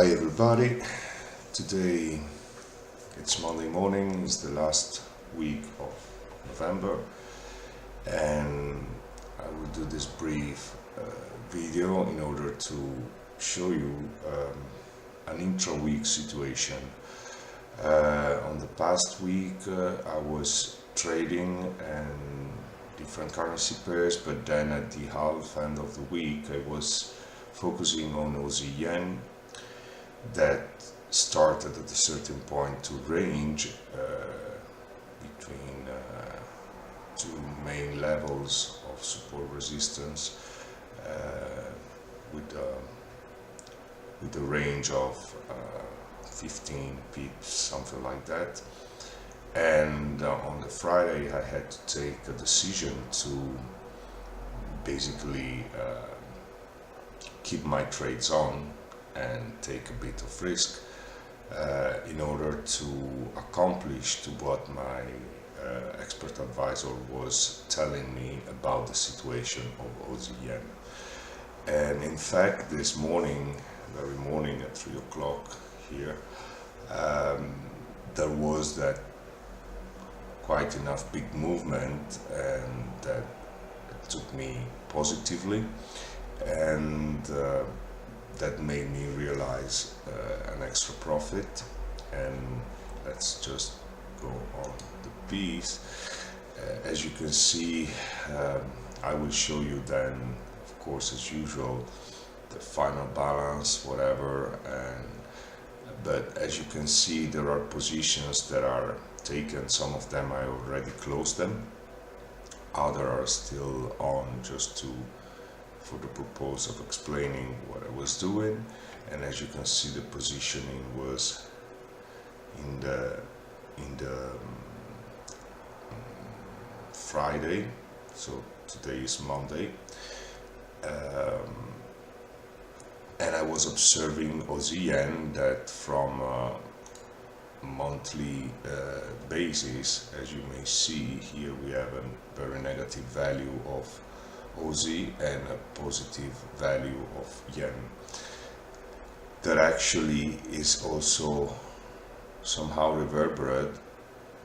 Hi everybody, today it's Monday morning, it's the last week of November, and I will do this brief video in order to show you an intra-week situation. On the past week I was trading and different currency pairs, but then at the half end of the week I was focusing on Aussie yen that started at a certain point to range between two main levels of support resistance with a range of 15 pips, something like that. And on the Friday I had to take a decision to basically keep my trades on and take a bit of risk in order to accomplish to what my expert advisor was telling me about the situation of Aussie yen. And in fact, this morning, very morning at 3 o'clock here, there was that quite enough big movement, and that took me positively, and that made me realize an extra profit. And let's just go on the piece. As you can see, I will show you then, of course, as usual, the final balance, whatever. But as you can see, there are positions that are taken. Some of them I already closed them, others are still on, just for the purpose of explaining what I was doing. And as you can see, the positioning was in the Friday, so today is Monday, and I was observing Aussie yen that from a monthly basis, as you may see here, we have a very negative value of Aussie and a positive value of yen. That actually is also somehow reverberate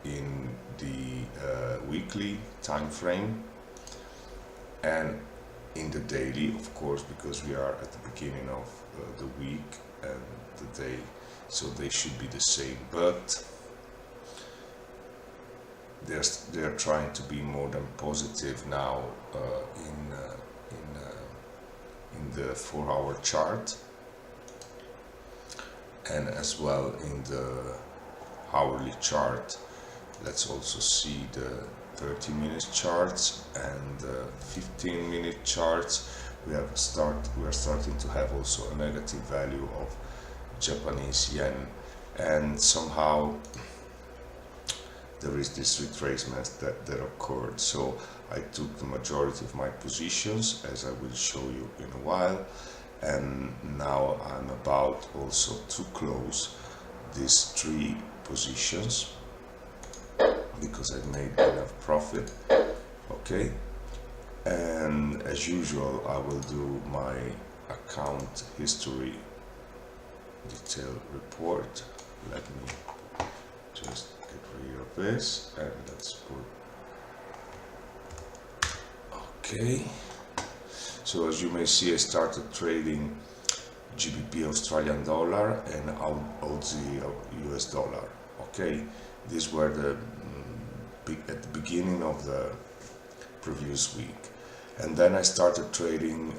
in the weekly time frame and in the daily, of course, because we are at the beginning of the week and the day, so they should be the same, but they're trying to be more than positive now in the 4-hour chart, and as well in the hourly chart. Let's also see the 30-minute charts and the 15-minute charts. We are starting to have also a negative value of Japanese yen, and somehow there is this retracement that occurred. So I took the majority of my positions, as I will show you in a while, and now I'm about also to close these 3 positions because I made enough profit. Okay, and as usual I will do my account history detailed report. Let me just get rid of this, and let's put okay. So as you may see, I started trading GBP Australian dollar and Aussie US dollar. Okay, these were at the beginning of the previous week, and then I started trading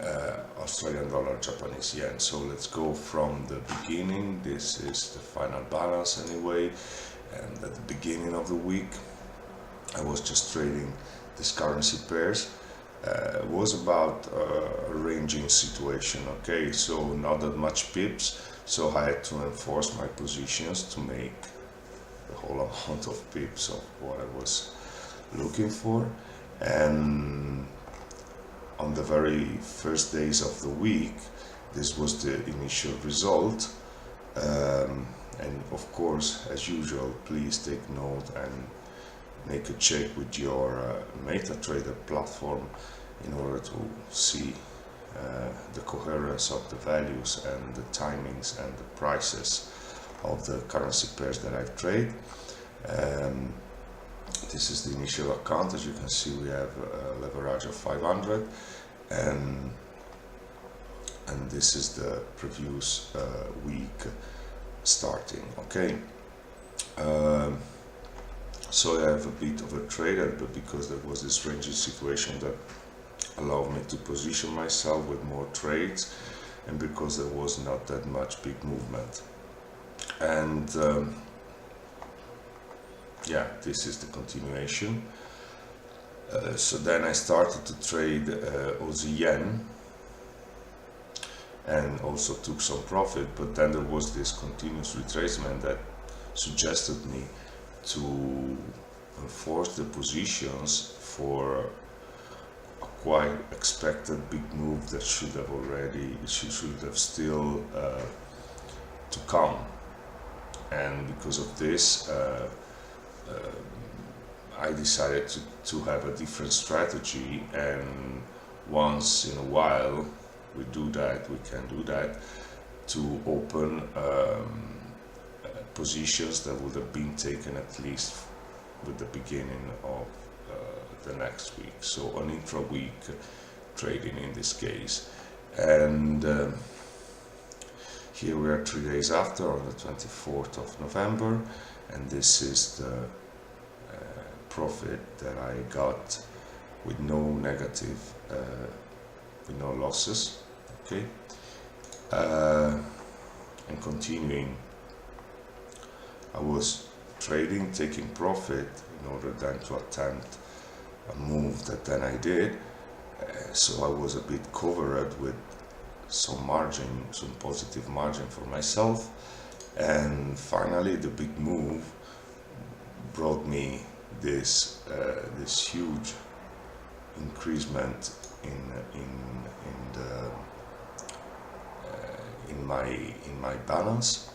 Australian dollar Japanese yen. So let's go from the beginning. This is the final balance anyway, and at the beginning of the week I was just trading these currency pairs. It was about a ranging situation, okay, so not that much pips, so I had to enforce my positions to make the whole amount of pips of what I was looking for. And on the very first days of the week, this was the initial result, and of course, as usual, please take note and make a check with your MetaTrader platform in order to see the coherence of the values and the timings and the prices of the currency pairs that I've traded. This is the initial account. As you can see, we have a leverage of 500, and this is the previous week starting. Okay, so I have a bit of a trade, but because there was this ranging situation that allowed me to position myself with more trades, and because there was not that much big movement. And yeah, this is the continuation. So then I started to trade Aussie yen and also took some profit, but then there was this continuous retracement that suggested me to enforce the positions for a quite expected big move that should have still to come. And because of this, I decided to have a different strategy, and once in a while we can do that, to open positions that would have been taken at least with the beginning of the next week, so an intra-week trading in this case. And here we are 3 days after, on the 24th of November, and this is the profit that I got with no negative, with no losses. Okay, and continuing, I was trading, taking profit in order then to attempt a move that then I did. So I was a bit covered with some margin, some positive margin for myself, and finally the big move brought me this huge increasement in my balance.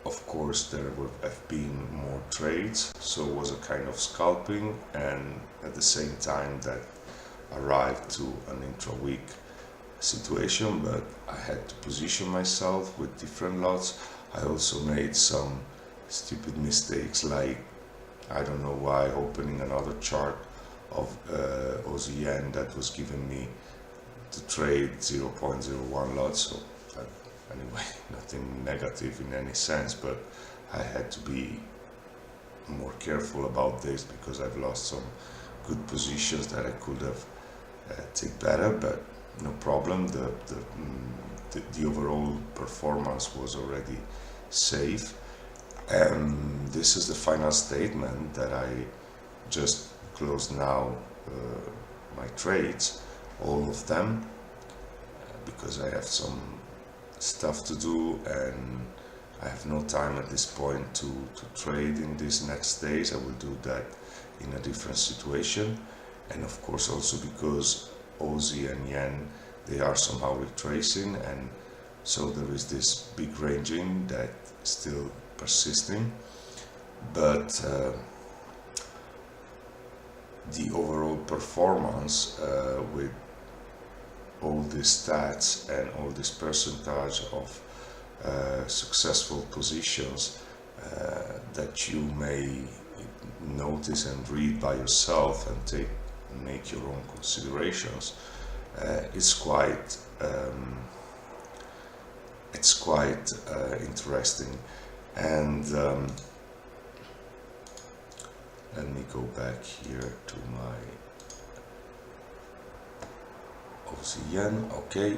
Of course, there have been more trades, so it was a kind of scalping, and at the same time that arrived to an intra-week situation, but I had to position myself with different lots. I also made some stupid mistakes, like, I don't know why, opening another chart of Aussie yen that was giving me to trade 0.01 lots. So anyway, nothing negative in any sense, but I had to be more careful about this because I've lost some good positions that I could have take better, but no problem. The overall performance was already safe. And this is the final statement that I just closed now, my trades, all of them, because I have some stuff to do and I have no time at this point to trade in these next days. I will do that in a different situation, and of course also because Aussie and yen, they are somehow retracing, and so there is this big ranging that is still persisting, but the overall performance with all these stats and all this percentage of successful positions that you may notice and read by yourself and make your own considerations, it's quite interesting. And let me go back here to my Aussie yen. Okay,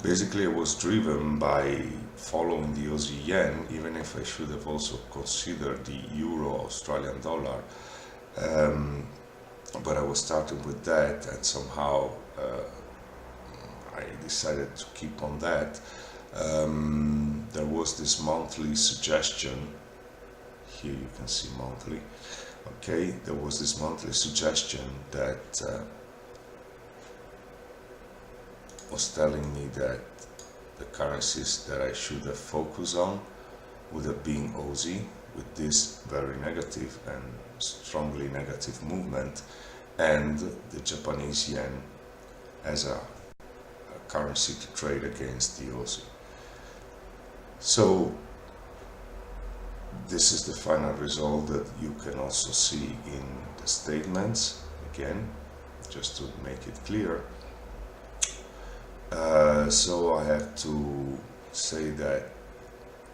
basically I was driven by following the Aussie yen, even if I should have also considered the euro Australian dollar, but I was starting with that, and somehow I decided to keep on that. There was this monthly suggestion. Here you can see monthly. Okay, there was this monthly suggestion that was telling me that the currencies that I should have focused on would have been Aussie, with this very negative and strongly negative movement, and the Japanese yen as a currency to trade against the Aussie. So this is the final result that you can also see in the statements. Again, just to make it clear. So I have to say that,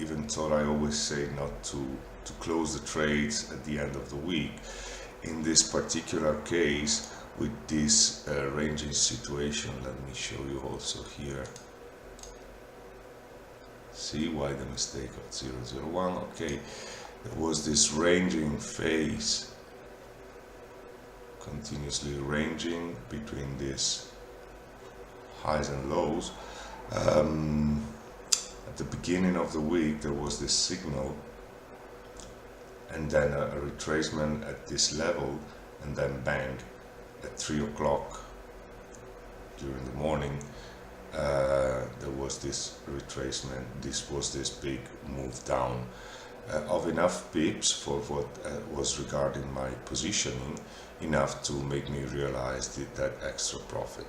even though I always say not to close the trades at the end of the week, in this particular case, with this ranging situation, let me show you also here. See why the mistake of 001. Okay, there was this ranging phase, continuously ranging between these highs and lows. At the beginning of the week there was this signal, and then a retracement at this level, and then bang, at 3 o'clock during the morning there was this retracement. This was this big move down of enough pips for what was regarding my positioning, enough to make me realize that extra profit.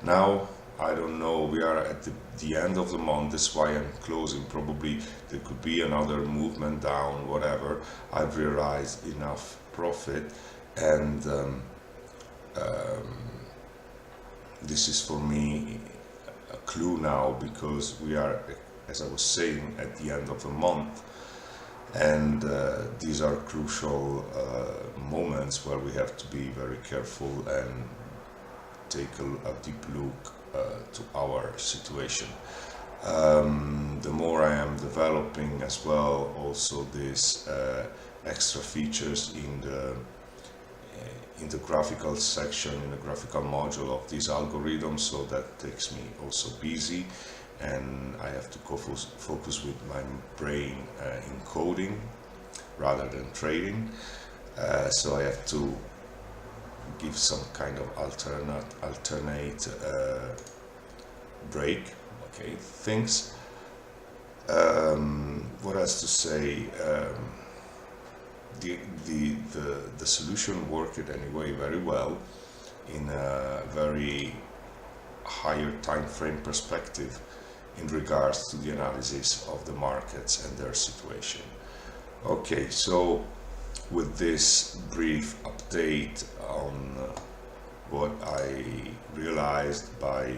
Now I don't know, we are at the end of the month, that's why I'm closing. Probably there could be another movement down, whatever. I've realized enough profit, and this is for me a clue now, because we are, as I was saying, at the end of the month, and these are crucial moments where we have to be very careful and take a deep look to our situation. The more I am developing as well also these extra features in the graphical section, in the graphical module of this algorithm, so that takes me also busy, and I have to focus with my brain in coding rather than trading. So I have to give some kind of alternate break. Okay, things. What else to say? The solution worked anyway very well in a very higher time frame perspective in regards to the analysis of the markets and their situation. Okay, so with this brief update on what I realized by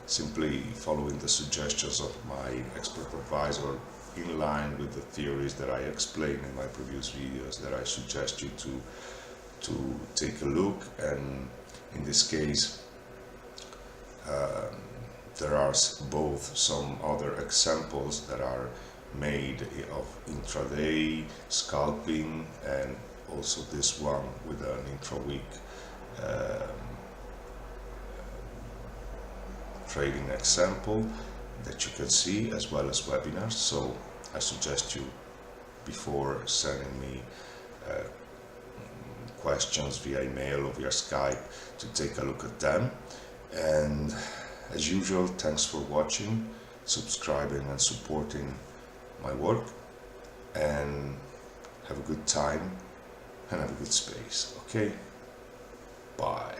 simply following the suggestions of my expert advisor, in line with the theories that I explained in my previous videos, that I suggest you to take a look. And in this case there are both some other examples that are made of intraday scalping, and also this one with an intra-week trading example that you can see, as well as webinars. So I suggest you, before sending me questions via email or via Skype, to take a look at them. And as usual, thanks for watching, subscribing and supporting my work, and have a good time and have a good space. Okay, bye.